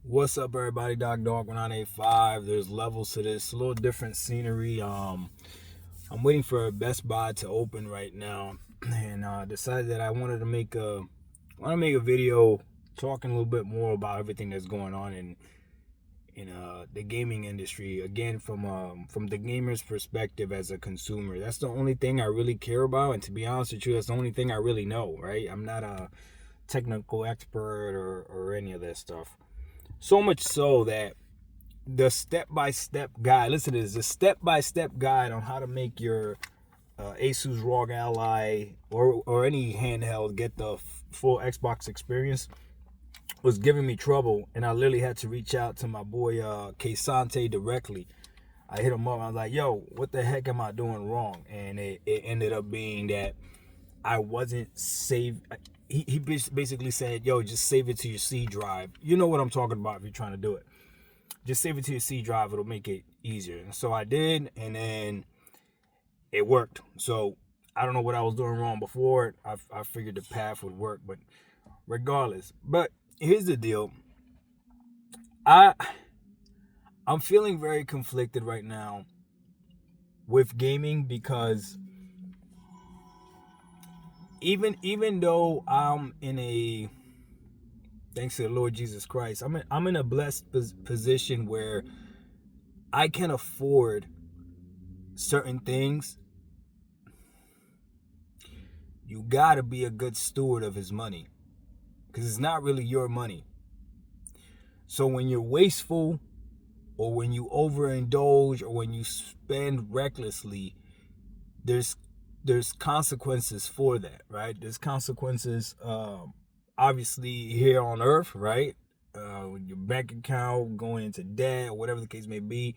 What's up, everybody? Dog 1985. There's levels to this. A little different scenery. I'm waiting for Best Buy to open right now, and decided that I wanted to make a video talking a little bit more about everything that's going on in the gaming industry. Again, from the gamer's perspective as a consumer. That's the only thing I really care about, and to be honest with you, that's the only thing I really know. Right? I'm not a technical expert or any of that stuff. So much so that the step-by-step guide, listen to this, the step-by-step guide on how to make your Asus ROG Ally or any handheld get the full Xbox experience was giving me trouble, and I literally had to reach out to my boy Kesante directly. I hit him up. I was like, yo, what the heck am I doing wrong? And it ended up being that I wasn't saved. He basically said, yo, just save it to your C drive. You know what I'm talking about if you're trying to do it. Just save it to your C drive. It'll make it easier. And so I did, and then it worked. So I don't know what I was doing wrong before. I figured the path would work, but regardless. But here's the deal. I'm feeling very conflicted right now with gaming because even though I'm in a, thanks to the Lord Jesus Christ, I'm in a blessed position where I can afford certain things. You gotta be a good steward of his money, because it's not really your money. So when you're wasteful, or when you overindulge, or when you spend recklessly, there's consequences for that, right? There's consequences, obviously here on earth, right? Your bank account going into debt, or whatever the case may be.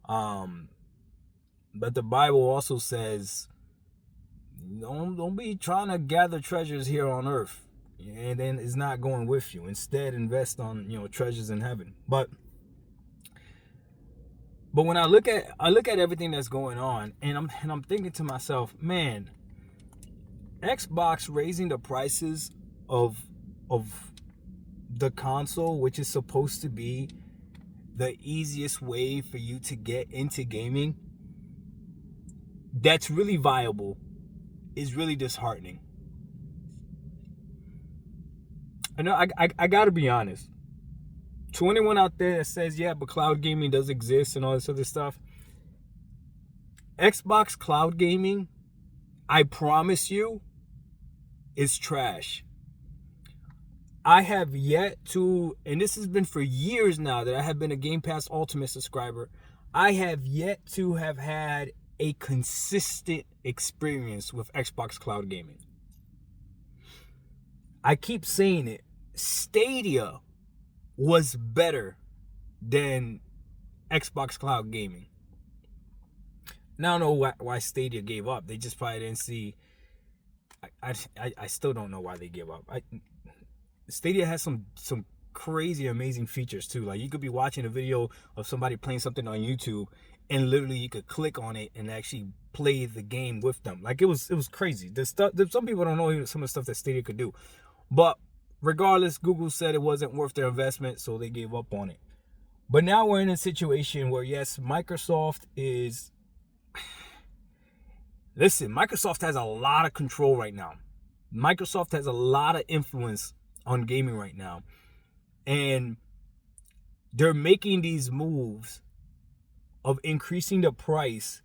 But the Bible also says, don't be trying to gather treasures here on earth, and then it's not going with you. Instead, invest on treasures in heaven. But when I look at everything that's going on, and I'm thinking to myself, man, Xbox raising the prices of the console, which is supposed to be the easiest way for you to get into gaming, that's really viable, is really disheartening. I know I gotta be honest. To anyone out there that says, yeah, but cloud gaming does exist and all this other stuff, Xbox cloud gaming, I promise you, is trash. I have yet to, and this has been for years now that I have been a Game Pass Ultimate subscriber, I have yet to have had a consistent experience with Xbox cloud gaming. I keep saying it. Stadia was better than Xbox cloud gaming. Now I don't know why Stadia gave up. They just probably didn't see. I still don't know why they gave up. Stadia has some crazy amazing features too. Like, you could be watching a video of somebody playing something on YouTube, and literally you could click on it and actually play the game with them. Like, it was crazy. Some people don't know some of the stuff that Stadia could do. But regardless, Google said it wasn't worth their investment, so they gave up on it. But now we're in a situation where, yes, Microsoft is... Listen, Microsoft has a lot of control right now. Microsoft has a lot of influence on gaming right now. And they're making these moves of increasing the price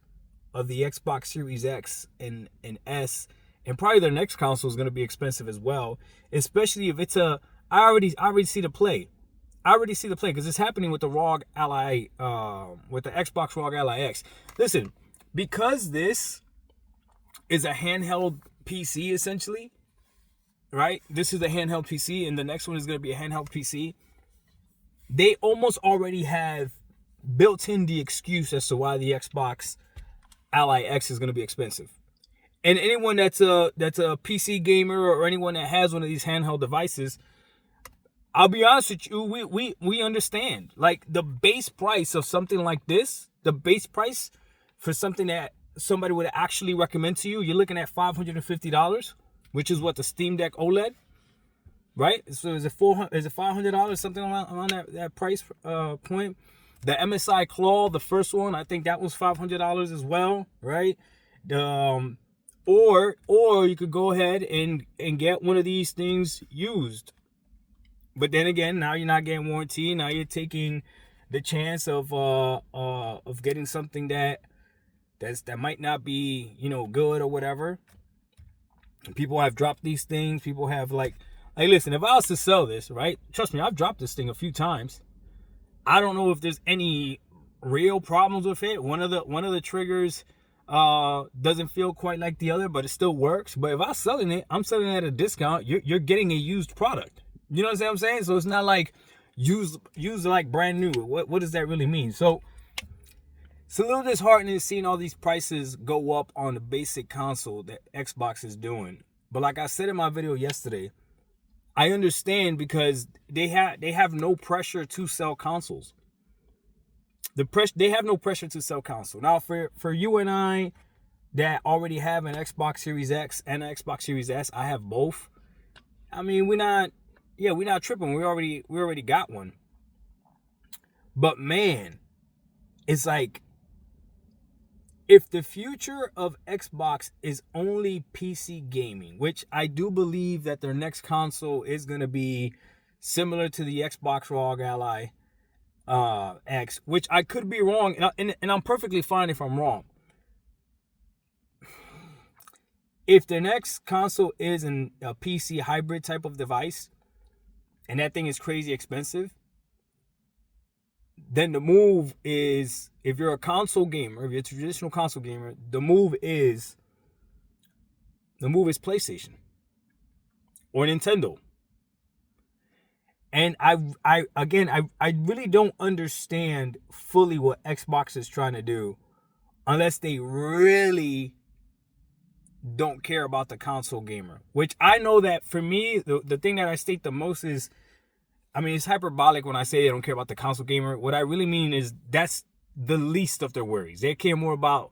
of the Xbox Series X and S, and probably their next console is going to be expensive as well, especially if it's a... I already see the play. I already see the play, because it's happening with the ROG Ally, with the Xbox ROG Ally X. Listen, because this is a handheld PC, essentially, right? This is a handheld PC, and the next one is going to be a handheld PC. They almost already have built in the excuse as to why the Xbox Ally X is going to be expensive. And anyone that's a PC gamer, or anyone that has one of these handheld devices, I'll be honest with you, we understand. Like, the base price of something like this, the base price for something that somebody would actually recommend to you, you're looking at $550, which is what, the Steam Deck OLED. right? So is it $400? Is it $500? Something around that price point. The MSI Claw, the first one, I think that was $500 as well, right? Or you could go ahead and get one of these things used. But then again, now you're not getting warranty. Now you're taking the chance of getting something that might not be, good or whatever. People have dropped these things. People have like, hey, listen, if I was to sell this, right? Trust me, I've dropped this thing a few times. I don't know if there's any real problems with it. One of the triggers doesn't feel quite like the other, but it still works. But if I'm selling it, I'm selling it at a discount. You're getting a used product. You know what I'm saying? So it's not like used like brand new. What does that really mean? So it's a little disheartening seeing all these prices go up on the basic console that Xbox is doing. But like I said in my video yesterday, I understand because they have no pressure to sell consoles. They have no pressure to sell console. Now for you and I that already have an Xbox Series X and an Xbox Series S, I have both. I mean, we're not tripping. We already got one. But man, it's like, if the future of Xbox is only PC gaming, which I do believe that their next console is going to be similar to the Xbox ROG Ally X, which I could be wrong, and I'm perfectly fine if I'm wrong. If the next console is a PC hybrid type of device, and that thing is crazy expensive, then the move is, if you're a console gamer, if you're a traditional console gamer, the move is PlayStation or Nintendo. And I really don't understand fully what Xbox is trying to do, unless they really don't care about the console gamer. Which I know that for me, the thing that I state the most is, I mean, it's hyperbolic when I say they don't care about the console gamer. What I really mean is that's the least of their worries. They care more about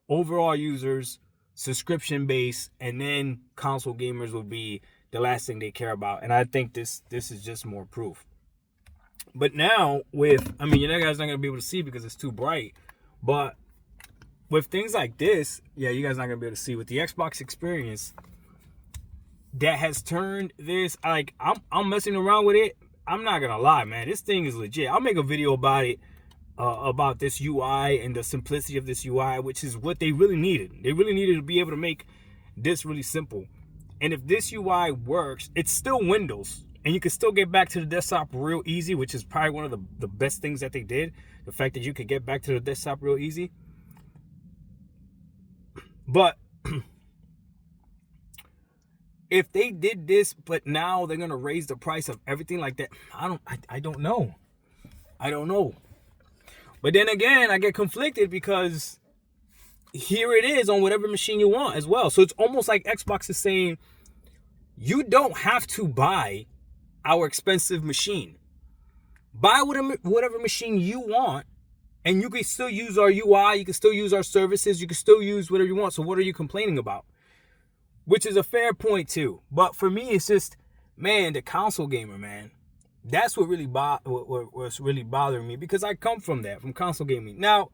overall users, subscription base, and then console gamers would be the last thing they care about. And I think this is just more proof. But now with, I mean, you guys not going to be able to see because it's too bright. But with things like this, yeah, you guys not going to be able to see. With the Xbox experience, that has turned this, like, I'm messing around with it. I'm not gonna lie, man. This thing is legit. I'll make a video about it, about this UI and the simplicity of this UI, which is what they really needed. They really needed to be able to make this really simple. And if this UI works, it's still Windows, and you can still get back to the desktop real easy, which is probably one of the best things that they did. The fact that you could get back to the desktop real easy. But if they did this, but now they're gonna raise the price of everything like that, I don't know. I don't know. But then again, I get conflicted because here it is on whatever machine you want as well. So it's almost like Xbox is saying, you don't have to buy our expensive machine. Buy whatever machine you want, and you can still use our UI, you can still use our services, you can still use whatever you want. So what are you complaining about? Which is a fair point too. But for me, it's just, man, the console gamer, man. That's what really what's really bothering me, because I come from console gaming. Now,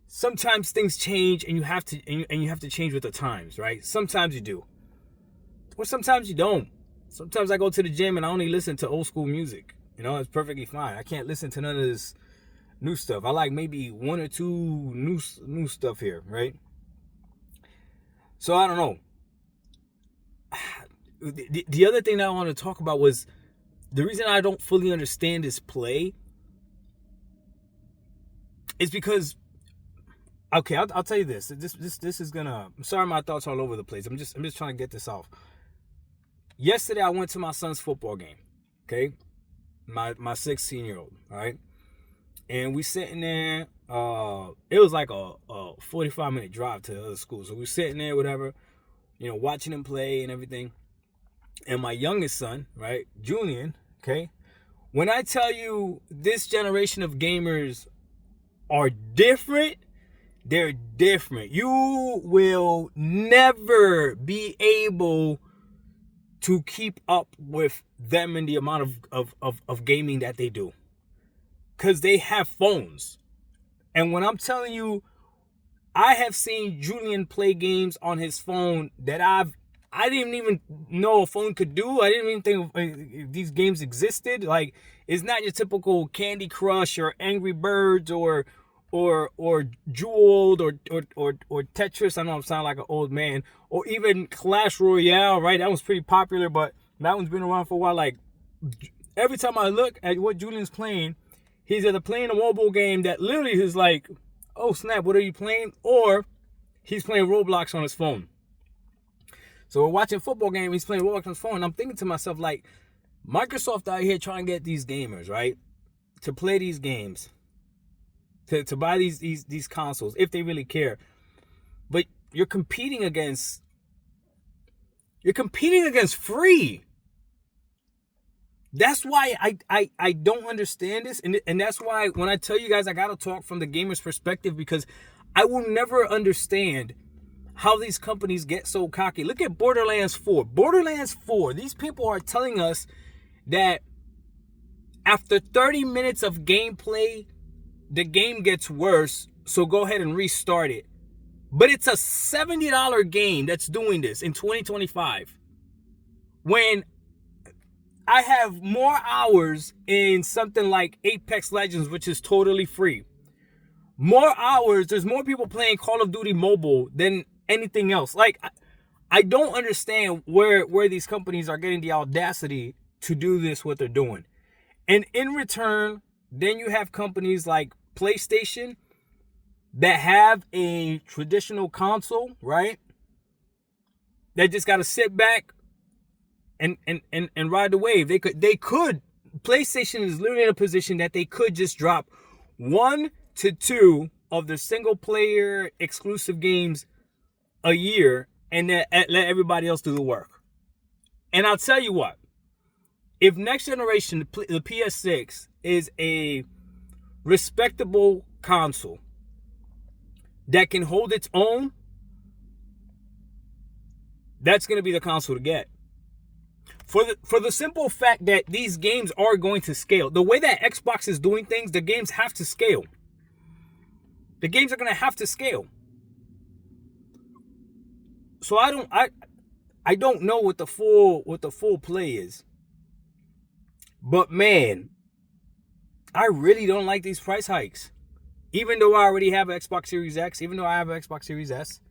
sometimes things change, and you have to change with the times, right? Sometimes you do, or sometimes you don't. Sometimes I go to the gym and I only listen to old school music. It's perfectly fine. I can't listen to none of this new stuff. I like maybe one or two new stuff here, right? So I don't know. The other thing that I want to talk about was the reason I don't fully understand this play is because, okay, I'll tell you this. This is gonna. I'm sorry, my thoughts are all over the place. I'm just trying to get this off. Yesterday, I went to my son's football game. Okay, my 16-year-old. All right, and we sitting there. It was like a 45-minute drive to the other school, so we sitting there, whatever, watching him play and everything. And my youngest son, right, Julian, okay, when I tell you this generation of gamers are different, they're different. You will never be able to keep up with them and the amount of gaming that they do. Because they have phones. And when I'm telling you, I have seen Julian play games on his phone that I didn't even know a phone could do. I didn't even think these games existed. Like, it's not your typical Candy Crush or Angry Birds or Jeweled or Tetris. I know I'm sounding like an old man. Or even Clash Royale, right? That was pretty popular, but that one's been around for a while. Like, every time I look at what Julian's playing, he's either playing a mobile game that literally is like, oh snap, what are you playing? Or he's playing Roblox on his phone. So we're watching a football game, he's playing Roblox on his phone. And I'm thinking to myself, like, Microsoft out here trying to get these gamers, right, to play these games, to buy these consoles, if they really care. But you're competing against free. That's why I don't understand this. And that's why when I tell you guys I gotta talk from the gamer's perspective, because I will never understand how these companies get so cocky. Look at Borderlands 4. Borderlands 4, these people are telling us that after 30 minutes of gameplay, the game gets worse, so go ahead and restart it. But it's a $70 game that's doing this in 2025. When I have more hours in something like Apex Legends, which is totally free. More hours, there's more people playing Call of Duty Mobile than anything else. Like, I don't understand where these companies are getting the audacity to do this, what they're doing. And in return, then you have companies like PlayStation that have a traditional console, right? That just got to sit back and ride the wave. They could. PlayStation is literally in a position that they could just drop 1 to 2 of the single player exclusive games a year and let everybody else do the work. And I'll tell you what, if next generation, the PS6, is a respectable console that can hold its own, that's going to be the console to get. For the simple fact that these games are going to scale. The way that Xbox is doing things, the games have to scale. The games are going to have to scale. So I don't know what the full play is. But man, I really don't like these price hikes. Even though I already have an Xbox Series X, even though I have an Xbox Series S,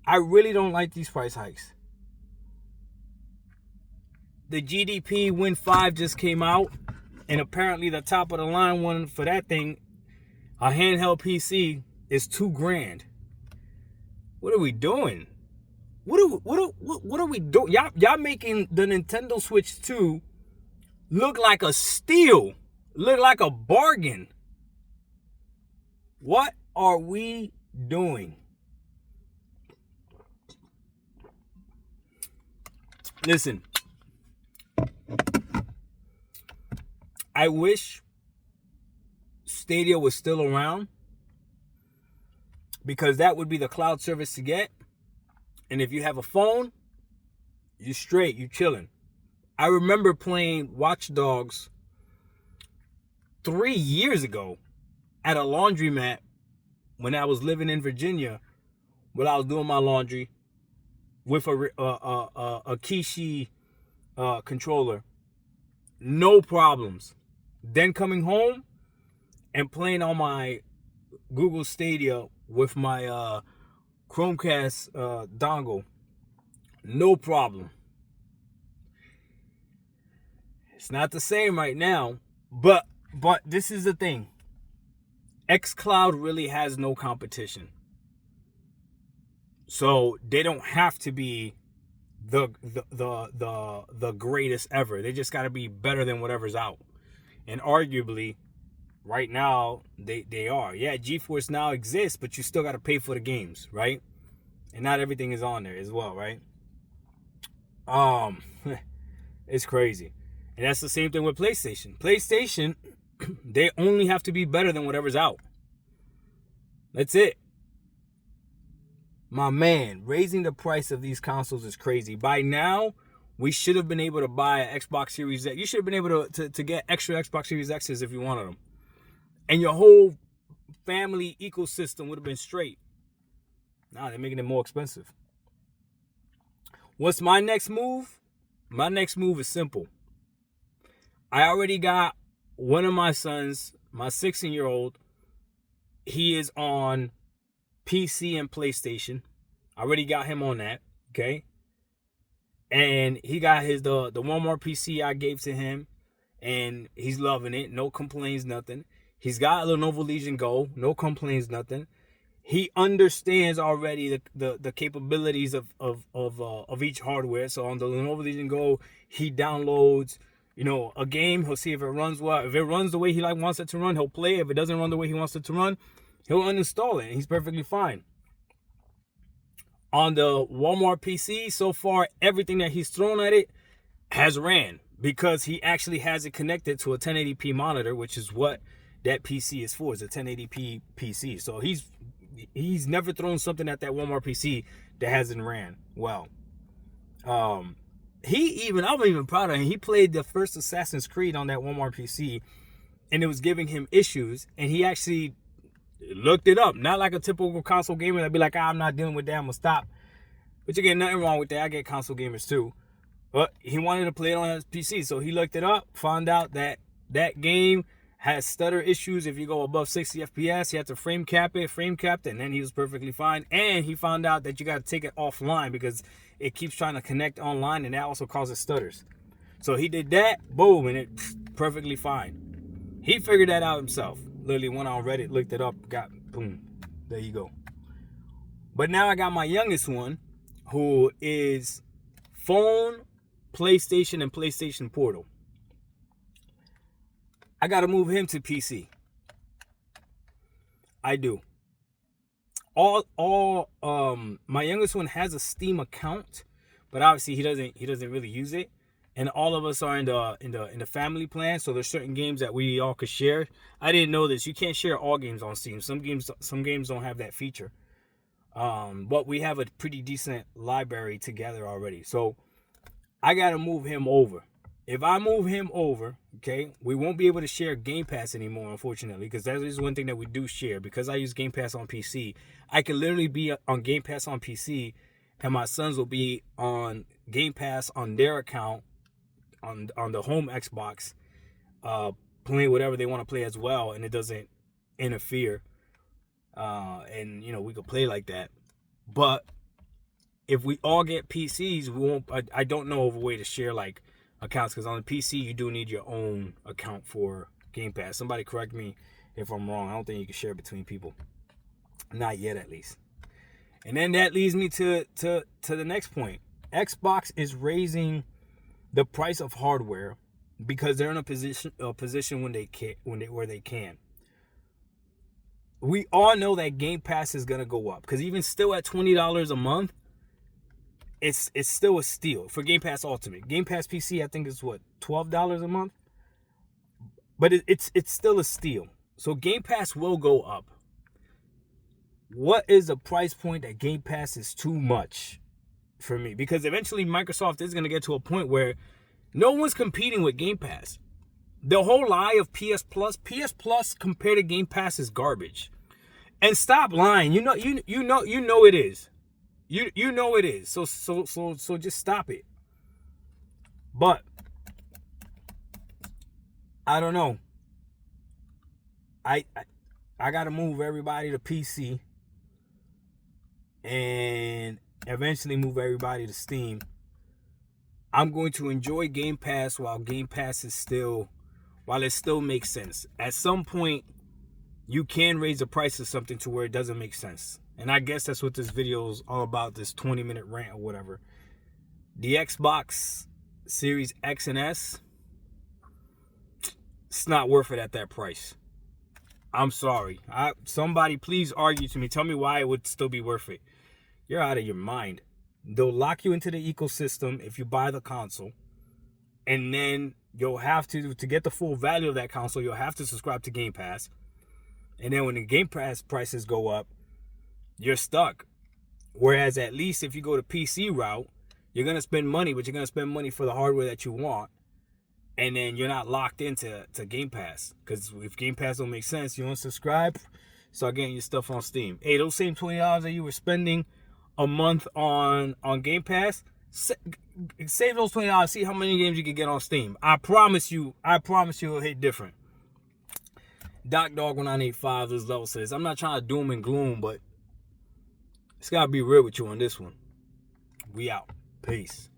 I really don't like these price hikes. The GDP Win 5 just came out, and apparently the top of the line one for that thing, a handheld PC, is $2,000. What are we doing? What are we doing? Y'all making the Nintendo Switch 2 look like a steal, look like a bargain. What are we doing? Listen, I wish Stadia was still around, because that would be the cloud service to get. And if you have a phone, you straight, you chilling. I remember playing Watch Dogs 3 years ago at a laundromat when I was living in Virginia, when I was doing my laundry with a Kishi controller. No problems. Then coming home and playing on my Google Stadia with my Chromecast dongle. No problem. It's not the same right now, but this is the thing. xCloud really has no competition. So they don't have to be the greatest ever. They just got to be better than whatever's out. And arguably, right now, they are. Yeah, GeForce Now exists, but you still got to pay for the games, right? And not everything is on there as well, right? It's crazy. And that's the same thing with PlayStation. PlayStation, they only have to be better than whatever's out. That's it. My man, raising the price of these consoles is crazy. By now, we should have been able to buy an Xbox Series X. You should have been able to get extra Xbox Series X's if you wanted them. And your whole family ecosystem would have been straight. Now they're making it more expensive. What's my next move? My next move is simple. I already got one of my sons, my 16-year-old. He is on PC and PlayStation. I already got him on that, okay? And he got the Walmart PC I gave to him, and he's loving it. No complaints, nothing. He's got a Lenovo Legion Go. No complaints, nothing. He understands already the capabilities of each hardware. So on the Lenovo Legion Go, he downloads, a game. He'll see if it runs well. If it runs the way he wants it to run, he'll play. If it doesn't run the way he wants it to run, he'll uninstall it. And he's perfectly fine. On the Walmart PC, so far, everything that he's thrown at it has ran because he actually has it connected to a 1080p monitor, which is what that PC is for. It's a 1080p PC. So he's never thrown something at that Walmart PC that hasn't ran well. I'm even proud of him. He played the first Assassin's Creed on that Walmart PC, and it was giving him issues, and he actually looked it up. Not like a typical console gamer that'd be like, I'm not dealing with that, I'm gonna stop. But you get nothing wrong with that. I get console gamers too. But he wanted to play it on his PC, so he looked it up, found out that that game has stutter issues. If you go above 60 FPS, he had to frame capped, and then he was perfectly fine. And he found out that you got to take it offline because it keeps trying to connect online, and that also causes stutters. So he did that, boom, and it's perfectly fine. He figured that out himself. Literally went on Reddit, looked it up, got, boom, there you go. But now I got my youngest one, who is phone, PlayStation, and PlayStation Portal. I got to move him to PC. I do. My youngest one has a Steam account, but obviously he doesn't really use it. And all of us are in the family plan, so there's certain games that we all could share. I didn't know this. You can't share all games on Steam. Some games don't have that feature. But we have a pretty decent library together already. So I gotta move him over. If I move him over, okay, we won't be able to share Game Pass anymore, unfortunately, because that is one thing that we do share. Because I use Game Pass on PC, I can literally be on Game Pass on PC, and my sons will be on Game Pass on their account on the home Xbox, playing whatever they want to play as well, and it doesn't interfere. And we could play like that. But if we all get PCs, we won't. I don't know of a way to share like accounts, because on the PC you do need your own account for Game Pass. Somebody correct me if I'm wrong. I don't think you can share between people, not yet at least. And then that leads me to the next point. Xbox is raising the price of hardware because they're in a position when they can. We all know that Game Pass is gonna go up, because even still at $20 a month, it's still a steal for Game Pass Ultimate. Game Pass PC, I think, is what, $12 a month, but it's still a steal. So Game Pass will go up. What is the price point that Game Pass is too much for me? Because eventually Microsoft is gonna get to a point where no one's competing with Game Pass. The whole lie of PS Plus compared to Game Pass is garbage. And stop lying. You know it is. You know it is. So just stop it. But I don't know. I gotta move everybody to PC and eventually move everybody to Steam. I'm going to enjoy Game Pass while it still makes sense. At some point, you can raise the price of something to where it doesn't make sense. And I guess that's what this video is all about, this 20-minute rant or whatever. The Xbox Series X and S, it's not worth it at that price. I'm sorry. Somebody please argue to me. Tell me why it would still be worth it. You're out of your mind. They'll lock you into the ecosystem if you buy the console. And then you'll have to get the full value of that console, you'll have to subscribe to Game Pass. And then when the Game Pass prices go up, you're stuck. Whereas at least if you go the PC route, You're going to spend money, but you're going to spend money for the hardware that you want. And then you're not locked into Game Pass. Because if Game Pass don't make sense, you don't subscribe, start getting your stuff on Steam. Hey, those same $20 that you were spending a month on Game Pass, save those $20. See how many games you can get on Steam. I promise you it'll hit different. DocDog1985, this level says, I'm not trying to doom and gloom, but it's got to be real with you on this one. We out. Peace.